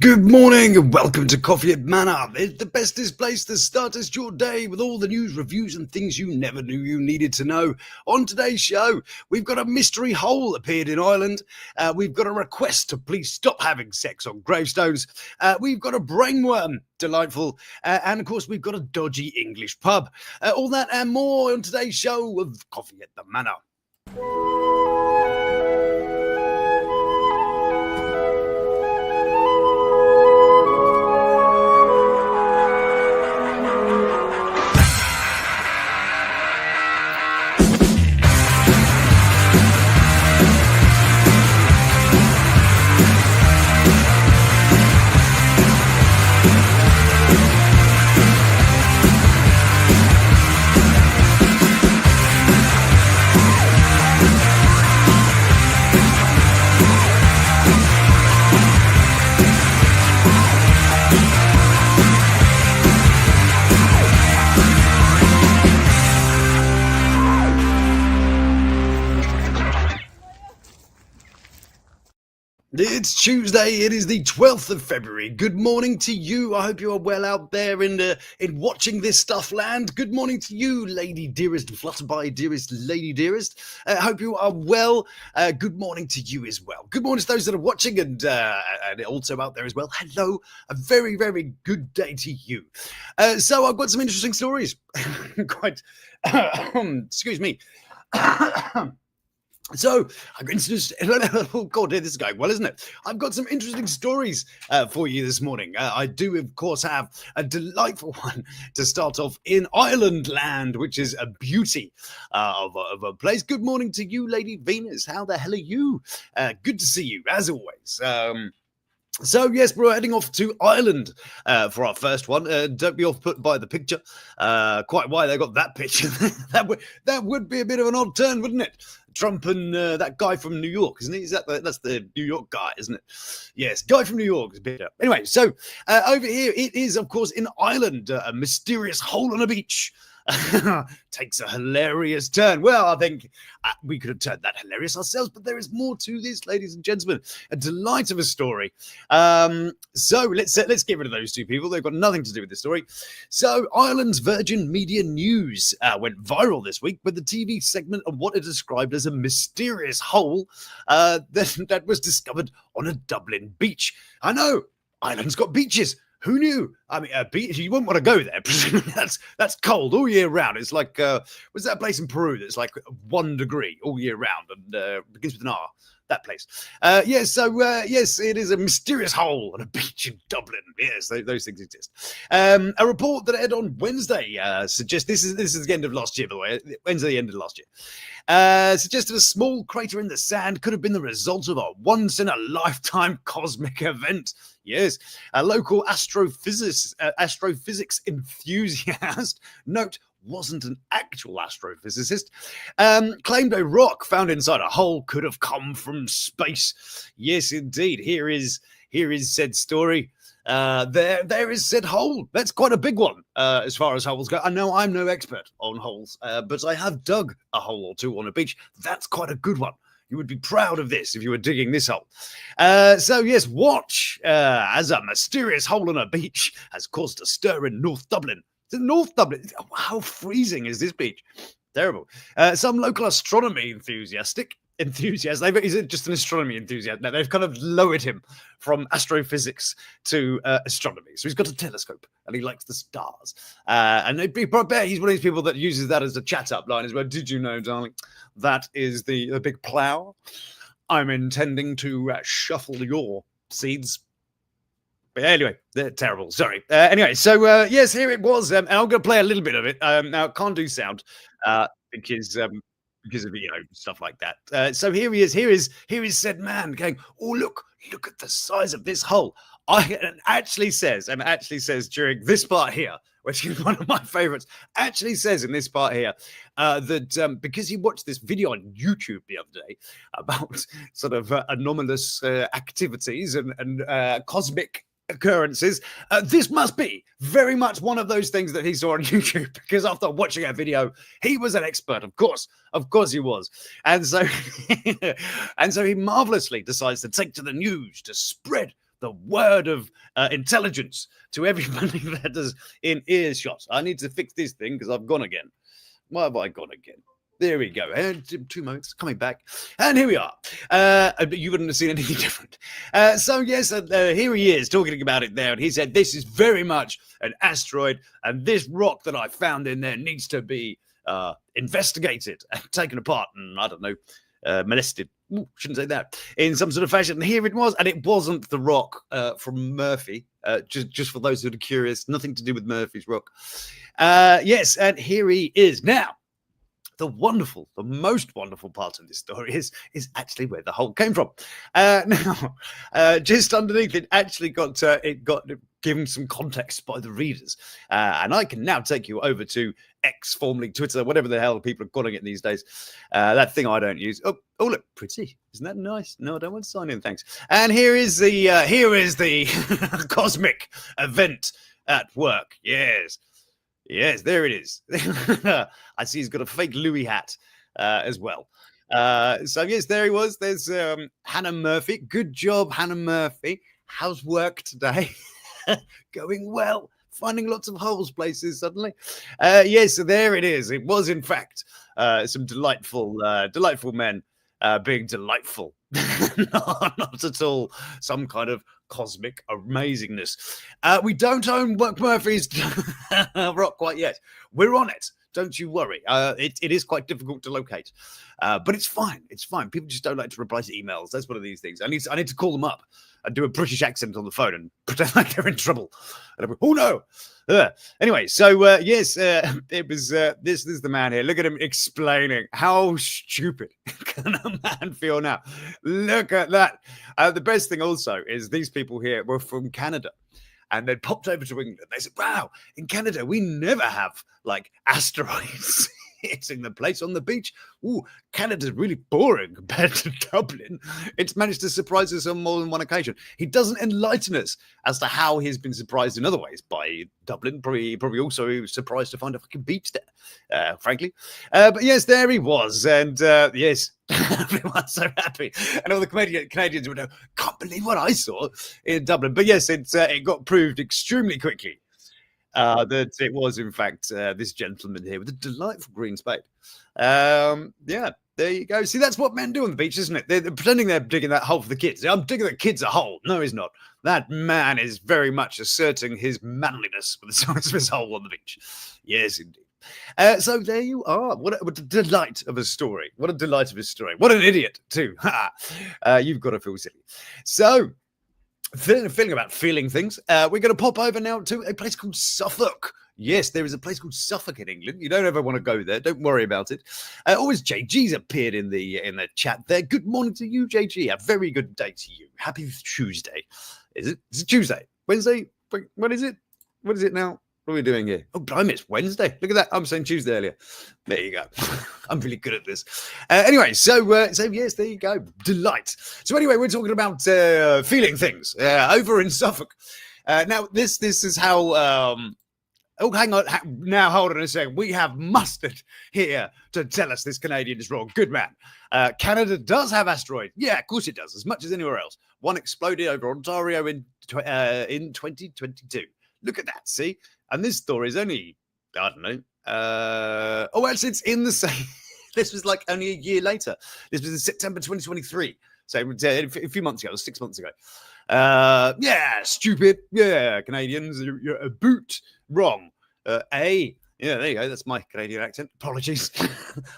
Good morning and welcome to Coffee at Manor. It's the bestest place to startest your day with all the news, reviews and things you never knew you needed to know. On today's show, we've got a mystery hole appeared in Ireland. We've got a request to please stop having sex on gravestones. We've got a brainworm, delightful. And of course, we've got a dodgy English pub. All that and more on today's show of Coffee at the Manor. It's Tuesday. It is the 12th of February. Good morning to you. I hope you are well out there in watching this stuff land. Good morning to you, lady dearest, flutterby dearest, lady dearest. I hope you are well. Good morning to you as well. Good morning to those that are watching and also out there as well. Hello. A very, very good day to you. So I've got some interesting stories. Quite, excuse me. So, I'm going to oh God, this is going well, isn't it? I've got some interesting stories for you this morning. I do, of course, have a delightful one to start off in Ireland land, which is a beauty of a place. Good morning to you, Lady Venus. How the hell are you? Good to see you, as always. So, yes, we're heading off to Ireland for our first one. Don't be off-put by the picture. Quite why they got that picture. that would be a bit of an odd turn, wouldn't it? Trump and that guy from New York, isn't he? That's the New York guy, isn't it? Yes, guy from New York is a bit. Anyway, so over here, it is, of course, in Ireland, a mysterious hole on a beach. Takes a hilarious turn. Well, I think we could have turned that hilarious ourselves, but there is more to this, ladies and gentlemen. A delight of a story. So let's get rid of those two people. They've got nothing to do with this story. So Ireland's Virgin Media News went viral this week with the TV segment of what it described as a mysterious hole that was discovered on a Dublin beach. I know, Ireland's got beaches. Who knew? I mean, a beach, you wouldn't want to go there. That's cold all year round. It's like, what's that place in Peru that's like 1 degree all year round and begins with an R? That place. Yes, it is a mysterious hole on a beach in Dublin. Yes, those things exist. A report that aired on Wednesday suggests, this is the end of last year, by the way, Wednesday, the end of last year, suggested a small crater in the sand could have been the result of a once-in-a-lifetime cosmic event. Yes, a local astrophysics enthusiast, note, wasn't an actual astrophysicist, claimed a rock found inside a hole could have come from space. Yes, indeed. Here is said story. There is said hole. That's quite a big one as far as holes go. I know I'm no expert on holes, but I have dug a hole or two on a beach. That's quite a good one. You would be proud of this if you were digging this hole. So yes, watch as a mysterious hole on a beach has caused a stir in North Dublin. North Dublin. How freezing is this beach? Terrible. Some local astronomy enthusiasts. He's just an astronomy enthusiast. Now they've kind of lowered him from astrophysics to astronomy. So he's got a telescope and he likes the stars. And he's one of these people that uses that as a chat-up line as well. Did you know, darling, that is the big plough? I'm intending to shuffle your seeds. But anyway, they're terrible. Sorry. Anyway, so yes, here it was. And I'm going to play a little bit of it. Now, it can't do sound because of stuff like that. So here he is. Here is said man going, oh, look at the size of this hole. And actually says during this part here, which is one of my favorites, actually says in this part here that because he watched this video on YouTube the other day about sort of anomalous activities and cosmic occurrences, this must be very much one of those things that he saw on YouTube, because after watching that video, he was an expert. Of course he was. And so he marvelously decides to take to the news to spread the word of intelligence to everybody that is in earshot. I need to fix this thing because I've gone again. Why have I gone again? There we go. And 2 moments, coming back. And here we are. You wouldn't have seen anything different. So, yes, here he is talking about it there. And he said, this is very much an asteroid. And this rock that I found in there needs to be investigated and taken apart. And I don't know, molested. Ooh, shouldn't say that. In some sort of fashion. And here it was. And it wasn't the rock from Murphy. Just for those who are curious. Nothing to do with Murphy's rock. Yes, and here he is. Now, the most wonderful part of this story is actually where the hole came from. Now, just underneath it actually got given some context by the readers. And I can now take you over to X, formerly Twitter, whatever the hell people are calling it these days. That thing I don't use. Oh, look, pretty. Isn't that nice? No, I don't want to sign in, thanks. And here is the cosmic event at work. Yes, there it is. I see he's got a fake Louis hat as well. So, yes, there he was. There's Hannah Murphy. Good job, Hannah Murphy. How's work today? Going well. Finding lots of holes places suddenly. Yes, so there it is. It was, in fact, some delightful men being delightful. Not at all some kind of cosmic amazingness. We don't own Murphy's rock quite yet. We're on it. Don't you worry. It is quite difficult to locate, but it's fine. It's fine. People just don't like to reply to emails. That's one of these things. I need to call them up and do a British accent on the phone and pretend like they're in trouble. And I'm, oh no. Anyway, so yes, it was this is the man here. Look at him explaining. How stupid can a man feel now? Look at that. The best thing also is these people here were from Canada. And they popped over to England. They said, wow, in Canada, we never have, like, asteroids hitting the place on the beach. Ooh, Canada's really boring compared to Dublin. It's managed to surprise us on more than one occasion. He doesn't enlighten us as to how he's been surprised in other ways by Dublin. Probably also he was surprised to find a fucking beach there, frankly. But yes, there he was. And yes, everyone's so happy. And all the Canadians would know, can't believe what I saw in Dublin. But yes, it got proved extremely quickly that it was, in fact, this gentleman here with a delightful green spade. Yeah, there you go. See, that's what men do on the beach, isn't it? They're pretending they're digging that hole for the kids. I'm digging the kids a hole. No, he's not. That man is very much asserting his manliness with the size of his hole on the beach. Yes, indeed. So there you are. What a delight of a story. What a delight of a story. What an idiot, too. You've got to feel silly. So, feeling about feeling things, we're going to pop over now to a place called Suffolk. Yes, there is a place called Suffolk in England. You don't ever want to go there. Don't worry about it. Always JG's appeared in the chat there. Good morning to you, JG. A very good day to you. Happy Tuesday. Is it? It's Tuesday. Wednesday? What is it? What is it now? What are we doing here? Oh, blimey, it's Wednesday. Look at that. I'm saying Tuesday earlier. There you go. I'm really good at this. Anyway, so yes, there you go. Delight. So anyway, we're talking about feeling things over in Suffolk. Now, this is how... Oh, hang on. Now, hold on a second. We have Mustard here to tell us this Canadian is wrong. Good man. Canada does have asteroids. Yeah, of course it does, as much as anywhere else. One exploded over Ontario in 2022. Look at that, see? And this story is only, I don't know. Actually, it's in the same. This was like only a year later. This was in September 2023. So a few months ago, 6 months ago. Yeah, stupid. Yeah, Canadians, you're a boot wrong. Yeah, there you go. That's my Canadian accent. Apologies.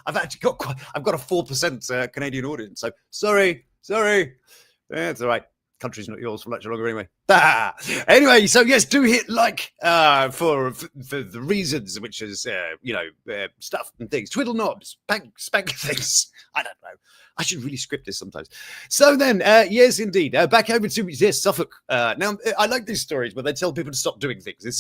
I've got a 4% Canadian audience. So sorry. Yeah, it's all right. Country's not yours for much longer anyway. Anyway, so yes, do hit like for the reasons, which is stuff and things, twiddle knobs, spank things. I don't know. I should really script this sometimes. So then, yes, indeed, back over to Suffolk. Now, I like these stories where they tell people to stop doing things. I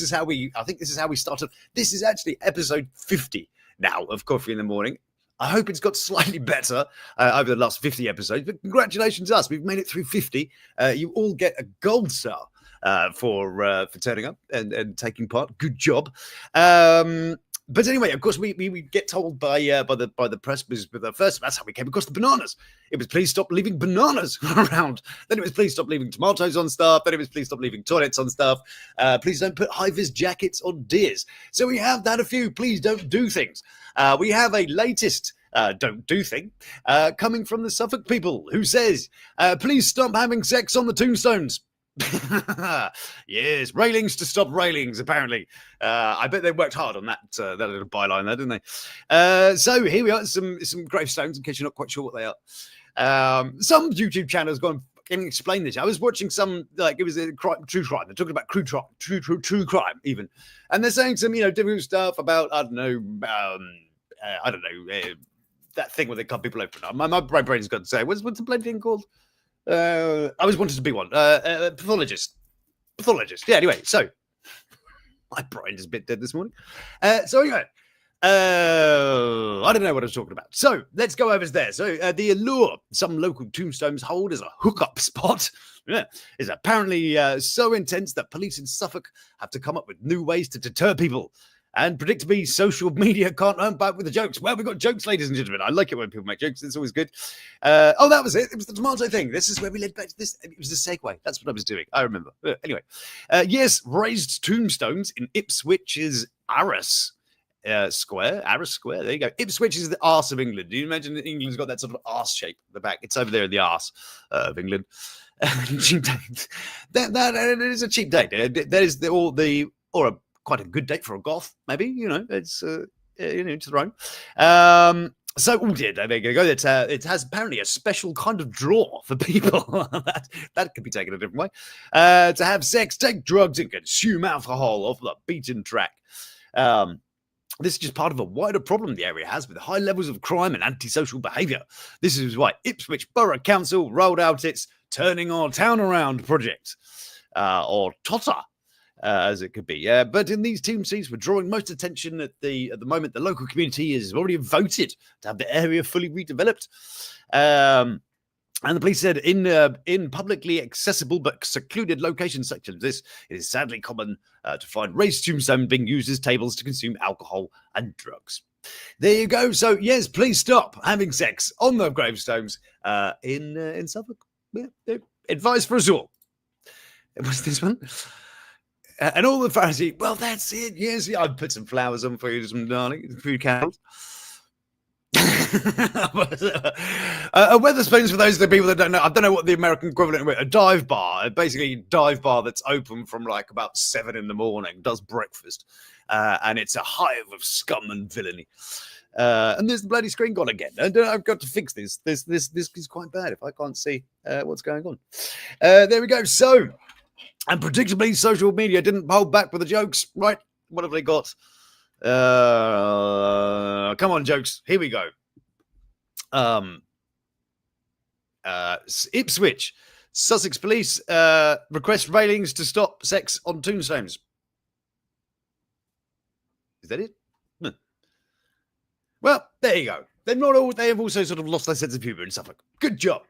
think this is how we started. This is actually episode 50 now of Coffee in the Morning. I hope it's got slightly better over the last 50 episodes, but congratulations to us. We've made it through 50. You all get a gold star for turning up and taking part. Good job. But anyway, of course, we get told by the press, but the first, that's how we came across the bananas. It was please stop leaving bananas around. Then it was please stop leaving tomatoes on stuff. Then it was please stop leaving toilets on stuff. Please don't put high-vis jackets on deers. So we have that a few. Please don't do things. We have a latest don't do thing coming from the Suffolk people who says, please stop having sex on the tombstones. Yes, railings to stop railings, apparently. I bet they worked hard on that little byline there, didn't they? So here we are, some gravestones, in case you're not quite sure what they are. Some YouTube channels go and fucking explain this. I was watching some, like, it was a true crime. They're talking about true crime, even. And they're saying some, different stuff about, I don't know, that thing where they cut people open. My brain's got to say, what's the bloody thing called? I always wanted to be one. Pathologist. Yeah, anyway, so my brain is a bit dead this morning. So anyway, I don't know what I was talking about. So let's go over there. So the allure some local tombstones hold as a hookup spot is apparently so intense that police in Suffolk have to come up with new ways to deter people. And predictably, social media can't earn back with the jokes. Well, we've got jokes, ladies and gentlemen. I like it when people make jokes. It's always good. Oh, that was it. It was the tomato thing. This is where we led back to this. It was a segue. That's what I was doing. I remember. Anyway, yes, raised tombstones in Ipswich's Arras Square. Arras Square. There you go. Ipswich is the arse of England. Do you imagine that England's got that sort of arse shape at the back? It's over there in the arse of England. Cheap date. That is a cheap date. That is quite a good date for a goth, maybe. It's to their own. So, there you go. It has apparently a special kind of draw for people that could be taken a different way. To have sex, take drugs, and consume alcohol off the beaten track. This is just part of a wider problem the area has with high levels of crime and antisocial behaviour. This is why Ipswich Borough Council rolled out its Turning Our Town Around project, or TOTTA, as it could be. But in these team seats, we're drawing most attention at the moment. The local community has already voted to have the area fully redeveloped. And the police said in publicly accessible but secluded locations such as this, it is sadly common to find raised tombstones being used as tables to consume alcohol and drugs. There you go. So yes, please stop having sex on the gravestones in Suffolk. Yeah, advice for us all. What's this one? And all the Pharisee, well, that's it. Yes, I've put some flowers on for you, some darling, food candles. A Wetherspoons, for those of the people that don't know, I don't know what the American equivalent is. A dive bar, basically a dive bar that's open from like about 7 a.m, does breakfast, and it's a hive of scum and villainy. And there's the bloody screen gone again. And I've got to fix this. This is quite bad if I can't see what's going on. There we go. So. And predictably, social media didn't hold back with the jokes, right? What have they got? Come on, jokes. Here we go. Ipswich. Sussex police request railings to stop sex on tombstones. Is that it? Well, there you go. They have also sort of lost their sense of humour in Suffolk. Good job.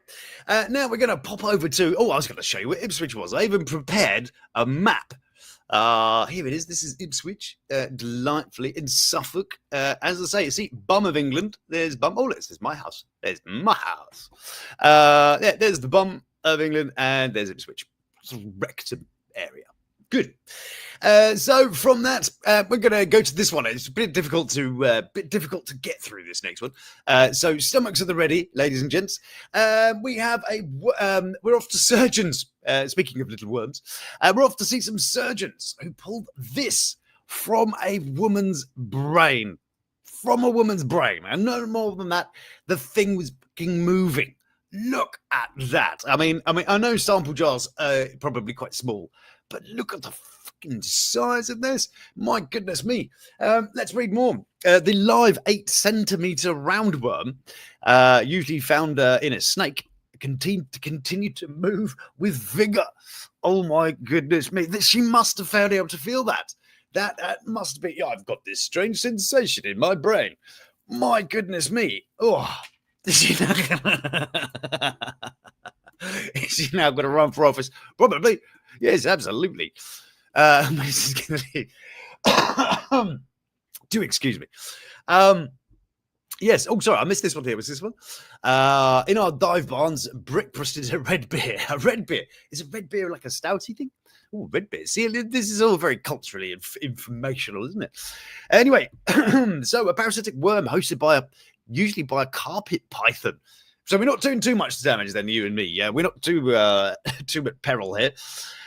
Now we're going to pop over to... I was going to show you where Ipswich was. I even prepared a map. Here it is. This is Ipswich, delightfully in Suffolk. As I say, see, bum of England. There's bum. Oh, there's my house. There's my house. There's the bum of England, and there's Ipswich. Sort of rectum area. Good. So from that, we're going to go to this one. It's a bit difficult to get through this next one. So stomachs at the ready, ladies and gents. We have we're off to surgeons. Speaking of little worms, we're off to see some surgeons who pulled this from a woman's brain. From a woman's brain. And no more than that, the thing was fucking moving. Look at that. I mean, I know sample jars are probably quite small, but look at the fucking size of this. My goodness me. Let's read more. The live 8-centimeter roundworm, usually found in a snake, continue to move with vigor. Oh my goodness me. She must have found able to feel that. That must be, I've got this strange sensation in my brain. My goodness me. Oh, is she now going to run for office? Probably. Yes, absolutely. Mrs. Kennedy. Do excuse me. Yes. Oh, sorry, I missed this one here. Was this one? In our dive barns, Brick busted a red beer. A red beer. Is a red beer like a stouty thing? Oh, red beer. See, this is all very culturally informational, isn't it? Anyway, so a parasitic worm hosted usually by a carpet python. So we're not doing too much damage then, you and me. Yeah, we're not too much peril here.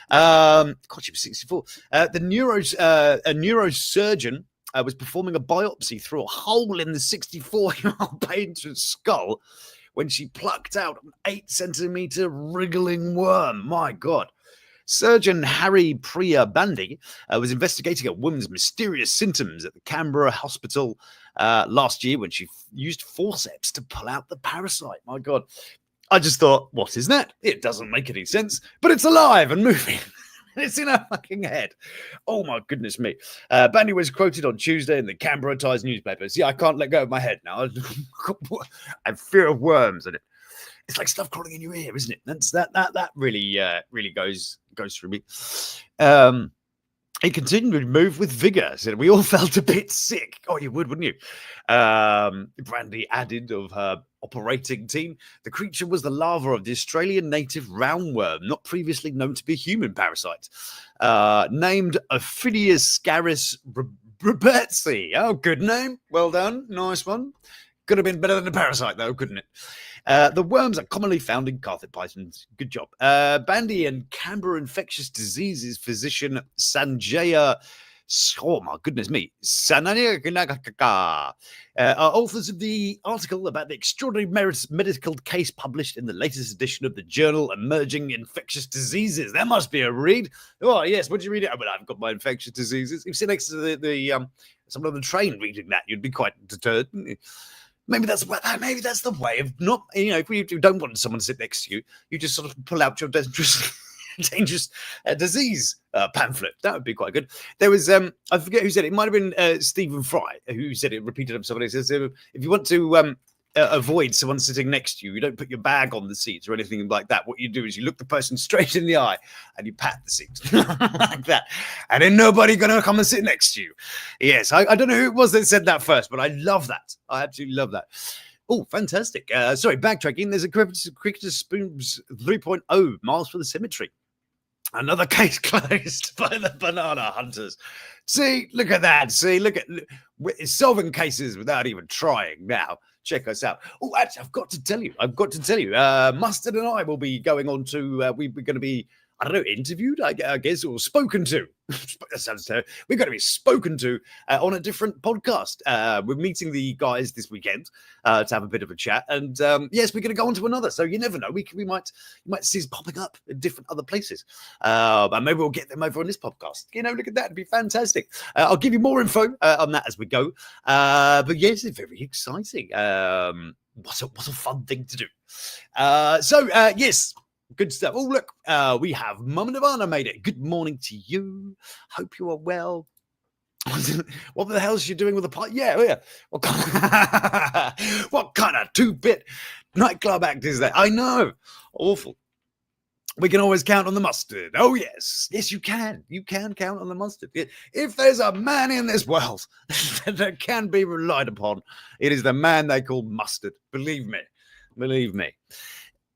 God, she was 64. A neurosurgeon was performing a biopsy through a hole in the 64-year-old painter's skull when she plucked out an 8-centimeter wriggling worm. My God. Surgeon Harry Priya Bandy was investigating a woman's mysterious symptoms at the Canberra hospital last year when she used forceps to pull out the parasite. My God. I just thought, what is that? It doesn't make any sense, but it's alive and moving. It's in her fucking head. Oh, my goodness me. Bandy was quoted on Tuesday in the Canberra Times newspaper. See, I can't let go of my head now. I have fear of worms in it. It's like stuff crawling in your ear, isn't it? That really goes through me. He continued to move with vigor. Said we all felt a bit sick. Oh, you would, wouldn't you? Brandy added of her operating team, the creature was the larva of the Australian native roundworm, not previously known to be a human parasite, named Ophidius scaris robertsi. Oh, good name. Well done. Nice one. Could have been better than a parasite, though, couldn't it? The worms are commonly found in carpet pythons. Good job. Bandy and Canberra infectious diseases physician Sanjaya, oh my goodness me, are authors of the article about the extraordinary medical case published in the latest edition of the journal Emerging Infectious Diseases. That must be a read. Oh, yes. Would you read it? I mean, I've got my infectious diseases. If you sit next to someone on the train reading that, you'd be quite deterred. Maybe that's the way of not, if you don't want someone to sit next to you, you just sort of pull out your dangerous disease pamphlet. That would be quite good. There was, I forget who said it. It might have been Stephen Fry who said it, repeated himself. He says, if you want to avoid someone sitting next to you, you don't put your bag on the seat or anything like that. What you do is you look the person straight in the eye and you pat the seat like that. And then nobody going to come and sit next to you. Yes, I don't know who it was that said that first, but I love that. I absolutely love that. Oh, fantastic. Sorry, backtracking. There's a Cricketer Spoons 3.0, Miles for the Cemetery. Another case closed by the banana hunters. See, look at that. See, we're solving cases without even trying now. Check us out. Oh, actually, I've got to tell you. Mustard and I will be going on to, we're going to be, I don't know, interviewed, I guess, or spoken to. That sounds terrible. We're going to be spoken to on a different podcast. We're meeting the guys this weekend to have a bit of a chat. And yes, we're going to go on to another. So you never know. You might see us popping up in different other places. And maybe we'll get them over on this podcast. Look at that. It'd be fantastic. I'll give you more info on that as we go. But yes, it's very exciting. What a fun thing to do. Yes. Good stuff. Oh, look, we have Mama Nirvana made it. Good morning to you. Hope you are well. What the hell is she doing with the pipe? Yeah. What kind of two-bit nightclub act is that? I know. Awful. We can always count on the mustard. Oh, yes. Yes, you can. You can count on the mustard. If there's a man in this world that can be relied upon, it is the man they call Mustard. Believe me.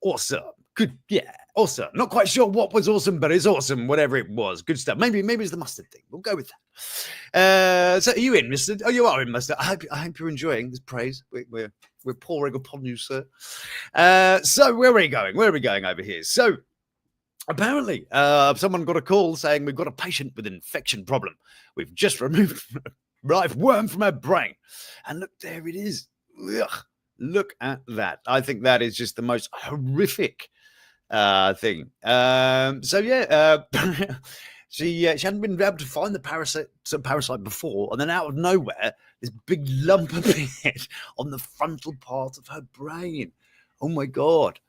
Awesome. Good, yeah, awesome. Not quite sure what was awesome, but it's awesome, whatever it was. Good stuff. Maybe it's the mustard thing. We'll go with that. So are you in, Mustard? Oh, you are in, Mustard. I hope you're enjoying this praise. We're pouring upon you, sir. So where are we going? Where are we going over here? So apparently, someone got a call saying we've got a patient with an infection problem. We've just removed a live worm from her brain. And look, there it is. Ugh. Look at that. I think that is just the most horrific thing. She hadn't been able to find the parasite before, and then out of nowhere, this big lump appeared on the frontal part of her brain. Oh my God.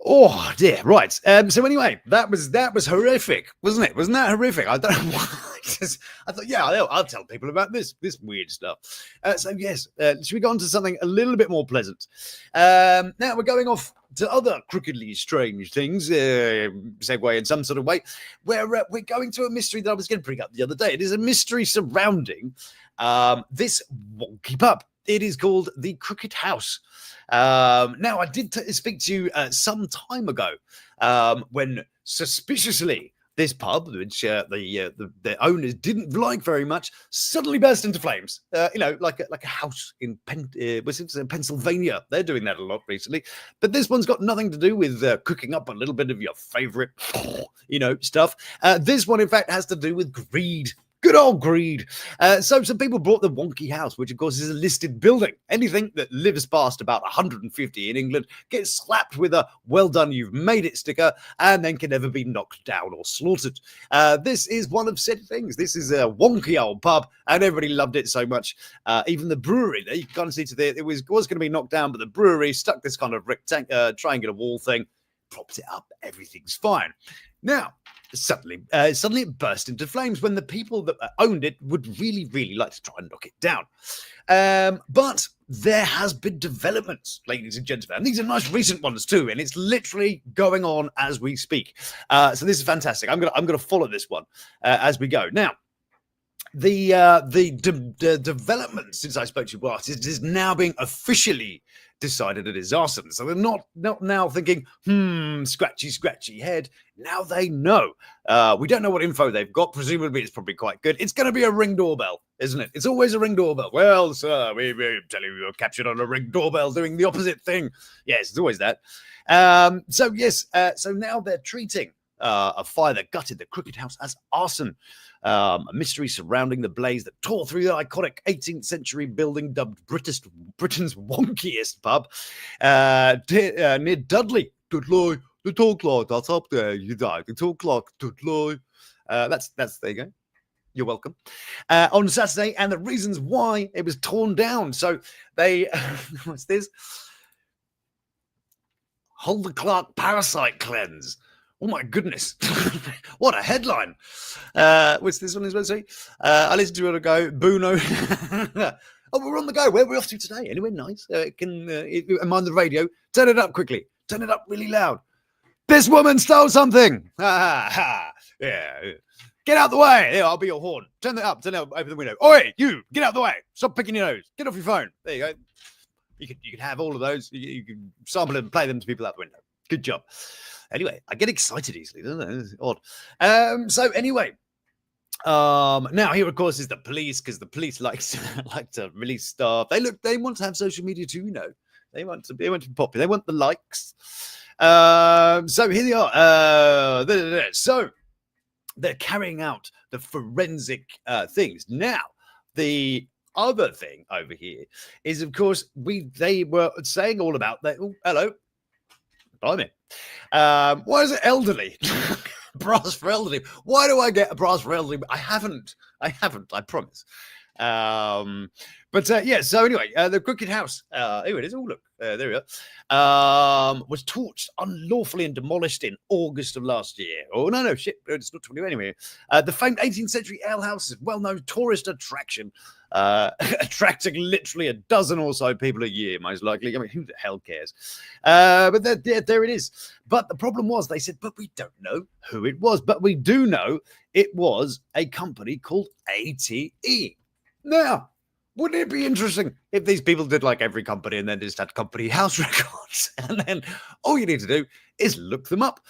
Oh dear. Right. So anyway, that was horrific, wasn't it? Wasn't that horrific? I don't know why. I thought, yeah, I'll tell people about this weird stuff. So yes, should we go on to something a little bit more pleasant? Now we're going off to other crookedly strange things, segue in some sort of way, where we're going to a mystery that I was going to bring up the other day. It is a mystery surrounding this wonky pub. It is called the Crooked House. Now, I did speak to you some time ago when suspiciously this pub, which the owners didn't like very much, suddenly burst into flames. Like a house in Pennsylvania. They're doing that a lot recently. But this one's got nothing to do with cooking up a little bit of your favorite, stuff. This one, in fact, has to do with greed. Good old greed. So some people bought the wonky house, which of course is a listed building. Anything that lives past about 150 in England gets slapped with a "well done, you've made it" sticker, and then can never be knocked down or slaughtered. This is one of said things. This is a wonky old pub, and everybody loved it so much. Even the brewery, there you can kind of see it was going to be knocked down, but the brewery stuck this kind of triangular wall thing, propped it up. Everything's fine. Now, suddenly it burst into flames when the people that owned it would really, really like to try and knock it down. But there has been developments, ladies and gentlemen, and these are nice recent ones too, and it's literally going on as we speak. So this is fantastic. I'm gonna follow this one as we go. Now, the development since I spoke to you last is now being officially decided it is arson. So they're not now thinking, scratchy head. Now they know. We don't know what info they've got. Presumably it's probably quite good. It's going to be a Ring doorbell, isn't it? It's always a Ring doorbell. Well, sir, we're telling you, you're captured on a Ring doorbell doing the opposite thing. Yes, it's always that. So now they're treating a fire that gutted the Crooked House as arson. A mystery surrounding the blaze that tore through the iconic 18th century building dubbed Britain's wonkiest pub near Dudley. Dudley, the tall clock that's up there, you die. The tall clock, Dudley. That's there you go. You're welcome. On Saturday, and the reasons why it was torn down. So they, what's this? Hold the Clark Parasite Cleanse. Oh my goodness. What a headline. What's this one? I listened to it ago. Bruno. Oh, we're on the go. Where are we off to today? Anywhere nice? Am I on the radio? Turn it up quickly. Turn it up really loud. This woman stole something. Yeah. Get out the way. There, I'll be your horn. Turn it up. Open the window. Oi, you. Get out the way. Stop picking your nose. Get off your phone. There you go. You can have all of those. You can sample and play them to people out the window. Good job. Anyway, I get excited easily, don't I? It's odd. So anyway, now here, of course, is the police, because the police like to release stuff. They want to have social media too, They want to be popular. They want the likes. So here they are. So they're carrying out the forensic things. Now, the other thing over here is, of course, they were saying all about that. Oh, hello. Blimey. Why is it elderly? Brass for elderly. Why do I get a brass for elderly? I haven't, I promise. So anyway, the Crooked House, here it is. Oh, look, there we are. Was torched unlawfully and demolished in August of last year. Oh, no, shit, it's not 20 anyway. The famed 18th century ale house is a well-known tourist attraction, attracting literally a dozen or so people a year, most likely. I mean, who the hell cares? But there it is. But the problem was, they said, but we don't know who it was. But we do know it was a company called ATE. Now, wouldn't it be interesting if these people did like every company and then just had company house records, and then all you need to do is look them up,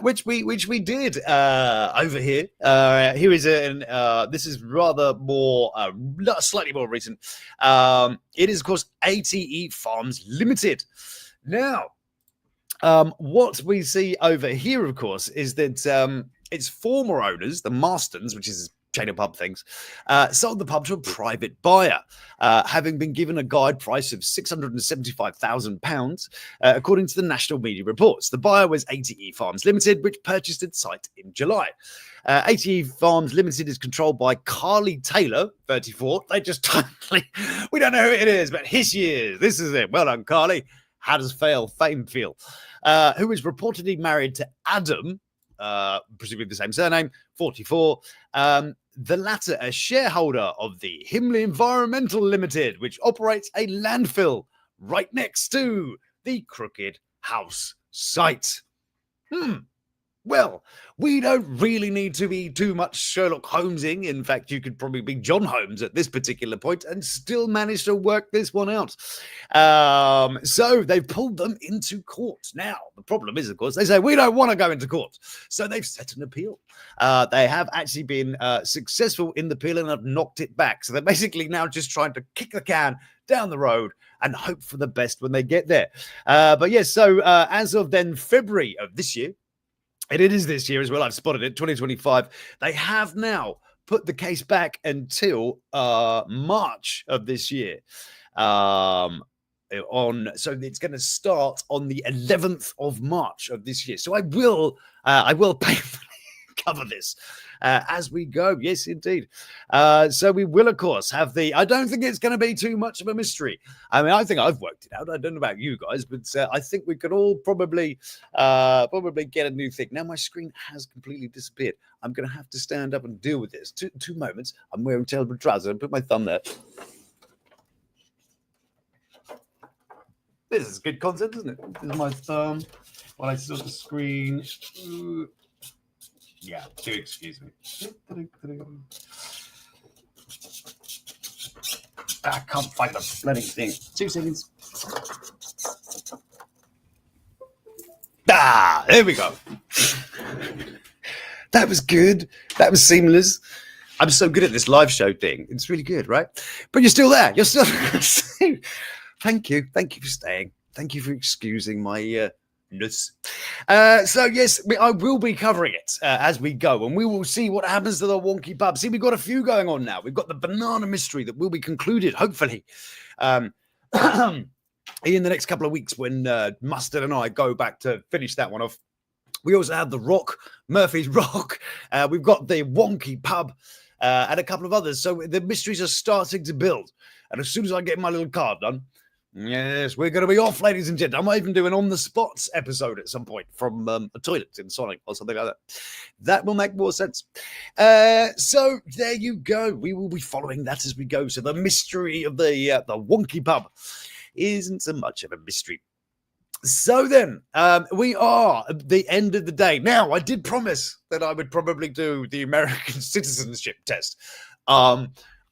which we did over here. Here is this is rather more slightly more recent. It is, of course, ATE Farms Limited. Now, what we see over here, of course, is that its former owners, the Marstons, which is chain of pub things, sold the pub to a private buyer, having been given a guide price of £675,000, according to the national media reports. The buyer was ATE Farms Limited, which purchased its site in July. ATE Farms Limited is controlled by Carly Taylor, 34. They just totally, we don't know who it is, but here she is. This is it. Well done, Carly. How does fame feel? Who is reportedly married to Adam, presumably the same surname, 44. The latter a shareholder of the Himley Environmental Limited, which operates a landfill right next to the Crooked House site. Well, we don't really need to be too much Sherlock Holmesing. In fact, you could probably be John Holmes at this particular point and still manage to work this one out. So they've pulled them into court. Now, the problem is, of course, they say, we don't want to go into court. So they've set an appeal. They have actually been successful in the appeal and have knocked it back. So they're basically now just trying to kick the can down the road and hope for the best when they get there. But yes, so as of then February of this year, and it is this year as well, I've spotted it, 2025, they have now put the case back until March of this year. So it's going to start on the 11th of March of this year. So I will painfully cover this as we go. Yes, indeed. So we will, of course, have I don't think it's going to be too much of a mystery. I mean, I think I've worked it out. I don't know about you guys, but I think we could all probably get a new thing. Now my screen has completely disappeared. I'm going to have to stand up and deal with this. Two moments. I'm wearing terrible trousers. I put my thumb there. This is good content, isn't it? This is my thumb while I sort the screen. Yeah, do excuse me. I can't find the bloody thing. 2 seconds. There we go. That was good. That was seamless. I'm so good at this live show thing. It's really good, right? But you're still there. You're still Thank you. Thank you for staying. Thank you for excusing my so yes, I will be covering it as we go, and we will see what happens to the wonky pub. See, we've got a few going on now. We've got the banana mystery that will be concluded, hopefully, in the next couple of weeks when Mustard and I go back to finish that one off. We also have the Rock, Murphy's Rock. We've got the wonky pub and a couple of others. So the mysteries are starting to build, and as soon as I get my little card done, yes, we're going to be off, ladies and gentlemen. I might even do an on-the-spot episode at some point from a toilet in Sonic or something like that. That will make more sense. So there you go. We will be following that as we go. So the mystery of the wonky pub isn't so much of a mystery. So then, we are at the end of the day. Now, I did promise that I would probably do the American citizenship test.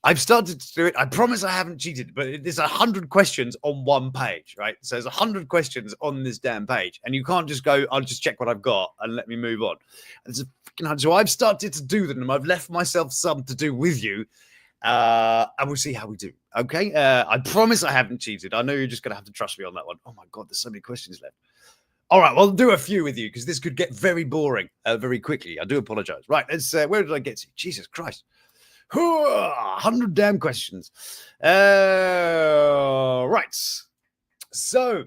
I've started to do it. I promise I haven't cheated, but there's 100 questions on one page, right? So there's 100 questions on this damn page, and you can't just go, I'll just check what I've got and let me move on. So I've started to do them, and I've left myself some to do with you, and we'll see how we do, okay? I promise I haven't cheated. I know you're just going to have to trust me on that one. Oh, my God, there's so many questions left. All right, well, I'll do a few with you because this could get very boring very quickly. I do apologize. Right, where did I get to? Jesus Christ. 100 damn questions. Right. So,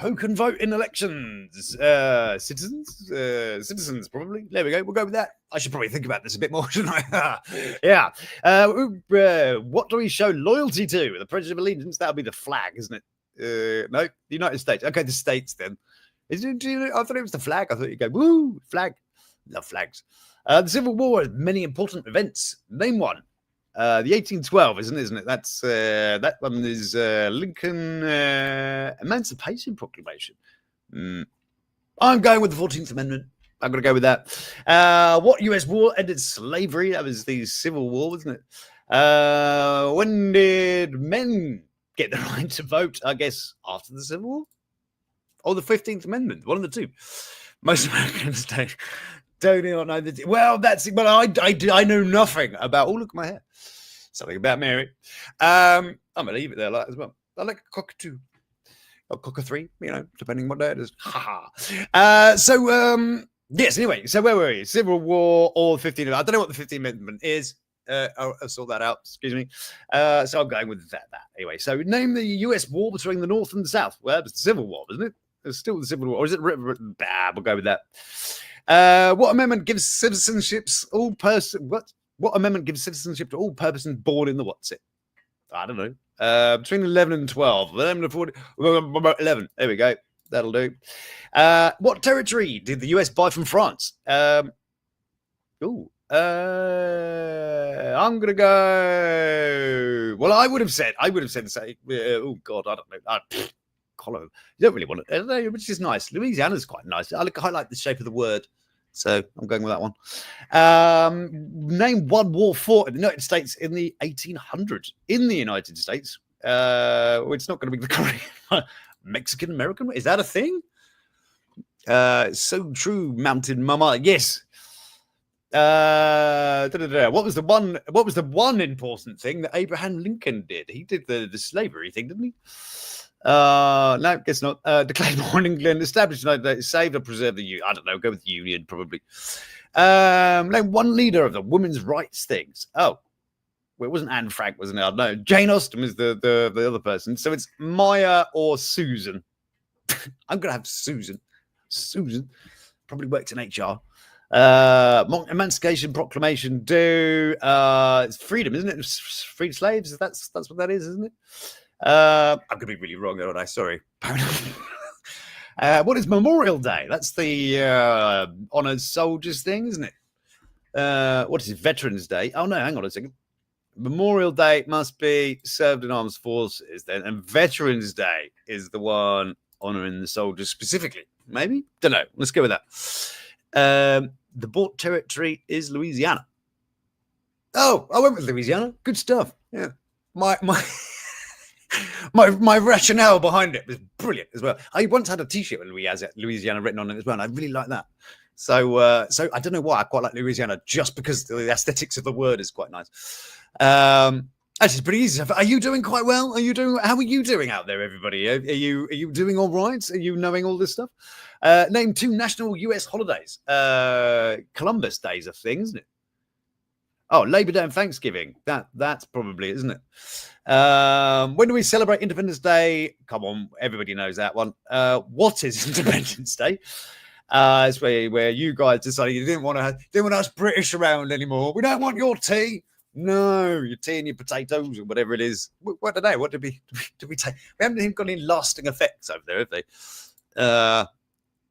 who can vote in elections? Citizens? Citizens, probably. There we go. We'll go with that. I should probably think about this a bit more, shouldn't I? Yeah. What do we show loyalty to? The Pledge of Allegiance? That'll be the flag, isn't it? No, the United States. Okay, the States then. I thought it was the flag. I thought you'd go, woo, flag. Love flags. The Civil War had many important events. Name one. The 1812, isn't it? That's that one is Lincoln Emancipation Proclamation. I'm going with the 14th Amendment. I'm going to go with that. What U.S. war ended slavery? That was the Civil War, wasn't it? When did men get the right to vote? I guess after the Civil War, or the 15th Amendment. One of the two. Most Americans don't know that. Well, that's it. But I know nothing about. Oh, look at my hair. Something about Mary. I'm gonna leave it there like as well. I like a cockatoo, or cockathree, depending what day it is. Yes. Anyway, so where were we? Civil War or 15th? I don't know what the 15th Amendment is. I'll sort that out. Excuse me. So I'm going with that. Anyway, so name the U.S. war between the North and the South. Well, it was the Civil War, wasn't it? It's still the Civil War, or is it? We'll go with that. What amendment gives citizenships all person? What amendment gives citizenship to all persons born in the what's it? I don't know. Between 11 and 12. 11 to 40. 11. There we go. That'll do. What territory did the US buy from France? I'm gonna go. Well, I would have said say. Oh God, I don't know. You don't really want it, which is nice. Louisiana's quite nice. I like the shape of the word. So I'm going with that one. Name one war fought in the United States in the 1800s. In the United States, it's not going to be the Korean, Mexican American. Is that a thing? So true, Mountain Mama. Yes. What was the one? What was the one important thing that Abraham Lincoln did? He did the slavery thing, didn't he? No, guess not. Declared war in England, established saved or preserved the Union. I don't know. Go with Union probably. Name one leader of the women's rights things. Oh, well, it wasn't Anne Frank, wasn't it? I don't know. Jane Austen was the other person. So it's Maya or Susan. I'm gonna have Susan. Susan probably worked in HR. Emancipation Proclamation it's freedom, isn't it? Freed slaves. That's what that is, isn't it? I'm gonna be really wrong, aren't I? Sorry. What is Memorial Day? That's the honoured soldiers thing, isn't it? What is it? Veterans Day? Oh no, hang on a second. Memorial Day must be served in armed forces then, and Veterans Day is the one honouring the soldiers specifically. Maybe? Don't know. Let's go with that. The bought territory is Louisiana. Oh, I went with Louisiana. Good stuff. Yeah. My rationale behind it was brilliant as well. I once had a T-shirt with Louisiana written on it as well, and I really like that. So I don't know why I quite like Louisiana, just because the aesthetics of the word is quite nice. Actually, it's pretty easy. Are you doing quite well? How are you doing out there, everybody? Are you doing all right? Are you knowing all this stuff? Name 2 national US holidays. Columbus Day is a thing, isn't it? Oh, Labor Day and Thanksgiving. That's probably, isn't it? When do we celebrate Independence Day? Come on, everybody knows that one. What is Independence Day? It's where you guys decided you didn't want us British around anymore. We don't want your tea. No, your tea and your potatoes or whatever it is. What did we take? We haven't even got any lasting effects over there, have they?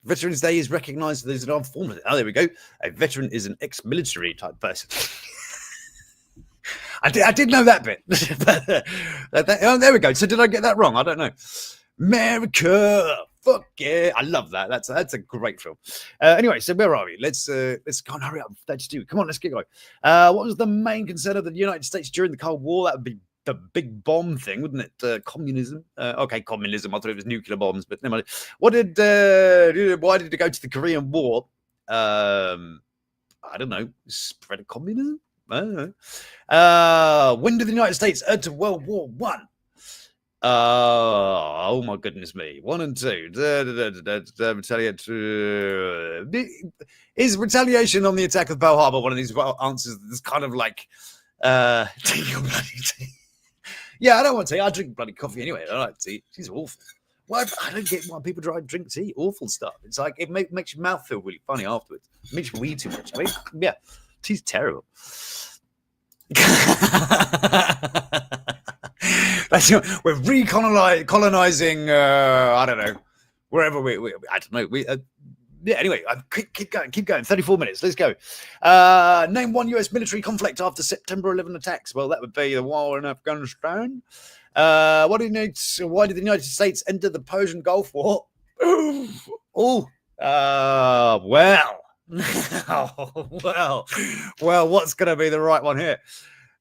Veterans Day is recognised as an armed form. Oh, there we go. A veteran is an ex-military type person. I did know that bit. Oh, there we go. So did I get that wrong? I don't know. America, fuck yeah! I love that. That's a great film. Anyway, so where are we? Let's go and hurry up. 32. Come on, let's get going. What was the main concern of the United States during the Cold War? That would be the big bomb thing, wouldn't it? Communism. Okay, communism. I thought it was nuclear bombs, but never mind. Why did it go to the Korean War? I don't know. Spread of communism. I don't know. When did the United States enter World War One? Oh my goodness me. 1 and 2. Is retaliation on the attack of Pearl Harbor one of these answers that's kind of like take your bloody tea? Yeah, I don't want tea. I drink bloody coffee anyway. I don't like tea. She's awful. Why? I don't get why people drink tea. Awful stuff. It's like it makes your mouth feel really funny afterwards. It makes you weed too much. I mean, yeah, tea's terrible. We're recolonizing. I don't know, wherever we I don't know. Yeah. Anyway, keep going. 34 minutes. Let's go. Name one U.S. military conflict after September 11 attacks. Well, that would be the war in Afghanistan. Why did the United States enter the Persian Gulf War? Well. Well, what's going to be the right one here?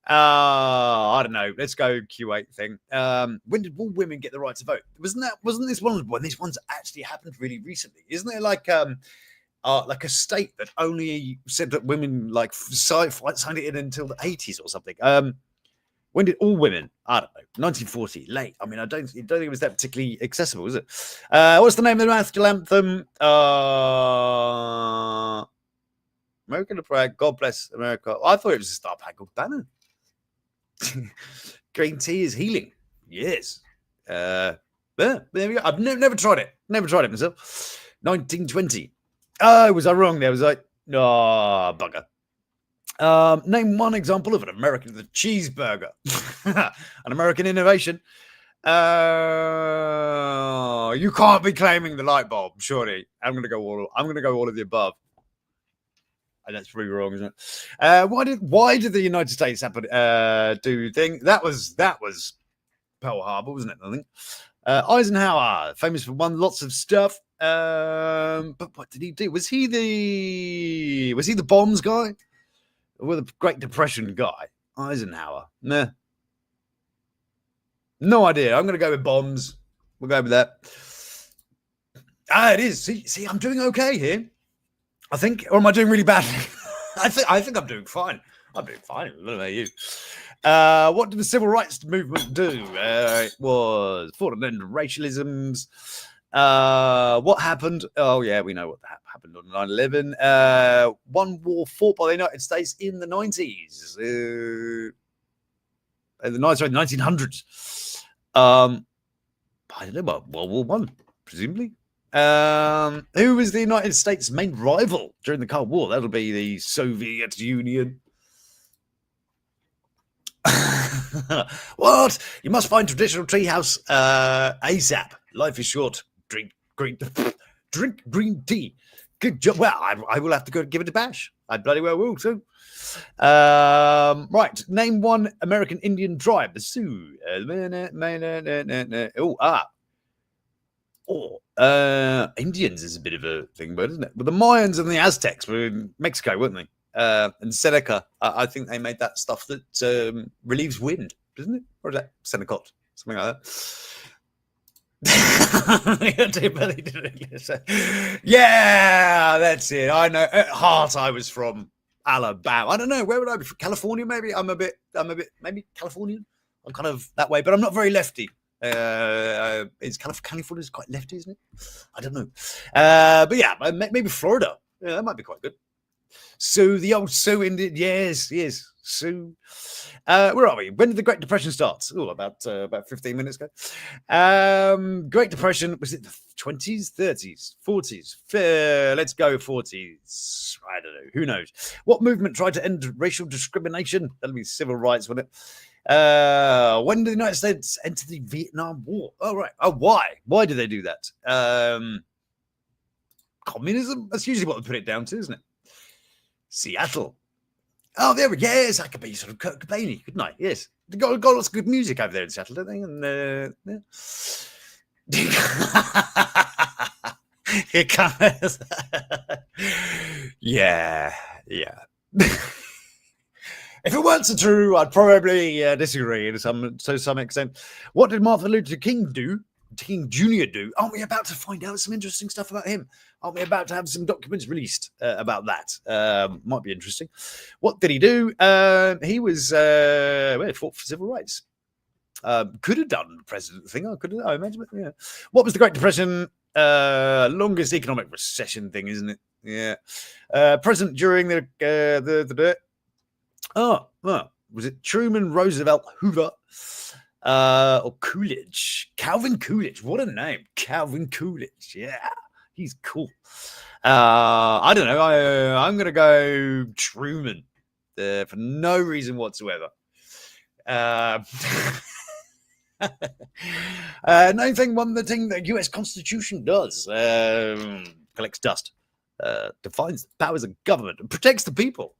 I don't know. Let's go Q8 thing. When did all women get the right to vote? Wasn't this one when these ones actually happened really recently? Isn't there like a state that only said that women like signed it in until the 80s or something? When did all women? I don't know. 1940, late. I mean, I don't think it was that particularly accessible, is it? What's the name of the national anthem? American flag, God bless America. I thought it was a Star Spangled Banner. Green tea is healing. Yes. There we go. I've never tried it. Never tried it myself. 1920. Oh, was I wrong there? Was I? Oh, bugger. Name one example of the cheeseburger. An American innovation. You can't be claiming the light bulb, surely. I'm gonna go all of the above. And that's pretty wrong, isn't it? Why did the United States happen do thing? That was Pearl Harbor, wasn't it? I think Eisenhower, famous for lots of stuff. But what did he do? Was he the bombs guy? Or the Great Depression guy? Eisenhower? Nah. No idea. I'm going to go with bombs. We'll go with that. It is. See, I'm doing okay here. I think, or am I doing really badly? I think I'm doing fine. I'm doing fine. What about you? What did the civil rights movement do? It was fought an end of racialisms. What happened? Oh, yeah, we know what happened on 9/11. One war fought by the United States in the 90s. In the 1900s. I don't know about World War One, presumably. Who was the United States' main rival during the Cold War? That'll be the Soviet Union. What? You must find traditional treehouse ASAP. Life is short. Drink green tea. Good job. Well, I will have to go give it a bash. I bloody well will too. Right. Name one American Indian tribe. The Sioux. Indians is a bit of a thing, but isn't it? But the Mayans and the Aztecs were in Mexico, weren't they? And Seneca, I think they made that stuff that relieves wind, doesn't it? Or is that Senecot? Something like that. Yeah, that's it. I know. At heart, I was from Alabama. I don't know. Where would I be from? California, maybe? I'm a bit, maybe Californian. I'm kind of that way, but I'm not very lefty. It's kind of California's quite lefty, isn't it? I don't know. But yeah, maybe Florida. Yeah, that might be quite good. Sioux, the old Sioux Indian. Yes, Sioux. Where are we? When did the Great Depression start? Oh, about 15 minutes ago. Great Depression, was it the 20s, 30s, 40s? Let's go 40s. I don't know. Who knows? What movement tried to end racial discrimination? That'll be civil rights, wouldn't it? When did the United States enter the Vietnam War? Oh, right. Oh, why? Why did they do that? Communism? That's usually what they put it down to, isn't it? Seattle. Oh, there we go. Yes, I could be sort of Kurt Cobain, couldn't I? Yes. They've got lots of good music over there in Seattle, don't they? And Here comes. Yeah. If it weren't so true, I'd probably disagree to some extent. What did Martin Luther King do? King Jr. do? Aren't we about to find out some interesting stuff about him? Aren't we about to have some documents released about that? Might be interesting. What did he do? He was he fought for civil rights. Could have done the president thing. I imagine. Yeah. What was the Great Depression? Longest economic recession thing, isn't it? Yeah. President during the was it Truman, Roosevelt, Hoover, or Coolidge? Calvin Coolidge. What a name. Calvin Coolidge. Yeah, he's cool. I don't know. I'm going to go Truman for no reason whatsoever. Name thing, the thing the US Constitution does. Collects dust. Defines the powers of government and protects the people.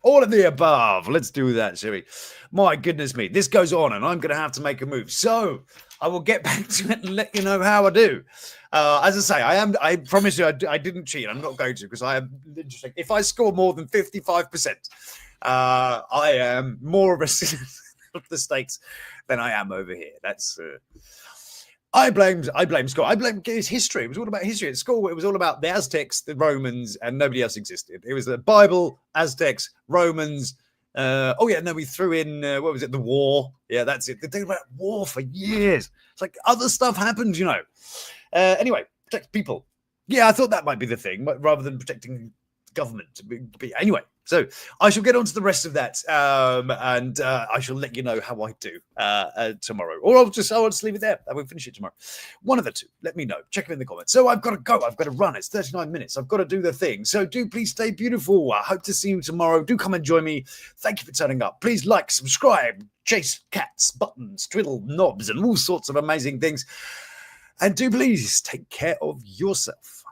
All of the above. Let's do that, shall we? My goodness me. This goes on and I'm going to have to make a move. So I will get back to it and let you know how I do. As I say, I promise you I didn't cheat. I'm not going to because I am interesting. If I score more than 55%, I am more of a citizen of the States than I am over here. That's... I blame school. I blame his history. It was all about history. At school, it was all about the Aztecs, the Romans, and nobody else existed. It was the Bible, Aztecs, Romans. We threw in, what was it, the war. Yeah, that's it. They talked about war for years. It's like other stuff happened, you know. Anyway, protect people. Yeah, I thought that might be the thing, but rather than protecting government. Anyway, so I shall get on to the rest of that, and I shall let you know how I do tomorrow. Or I'll just leave it there. I will finish it tomorrow. One of the two. Let me know. Check them in the comments. So I've got to go. I've got to run. It's 39 minutes. I've got to do the thing. So do please stay beautiful. I hope to see you tomorrow. Do come and join me. Thank you for turning up. Please like, subscribe, chase cats, buttons, twiddle knobs, and all sorts of amazing things. And do please take care of yourself.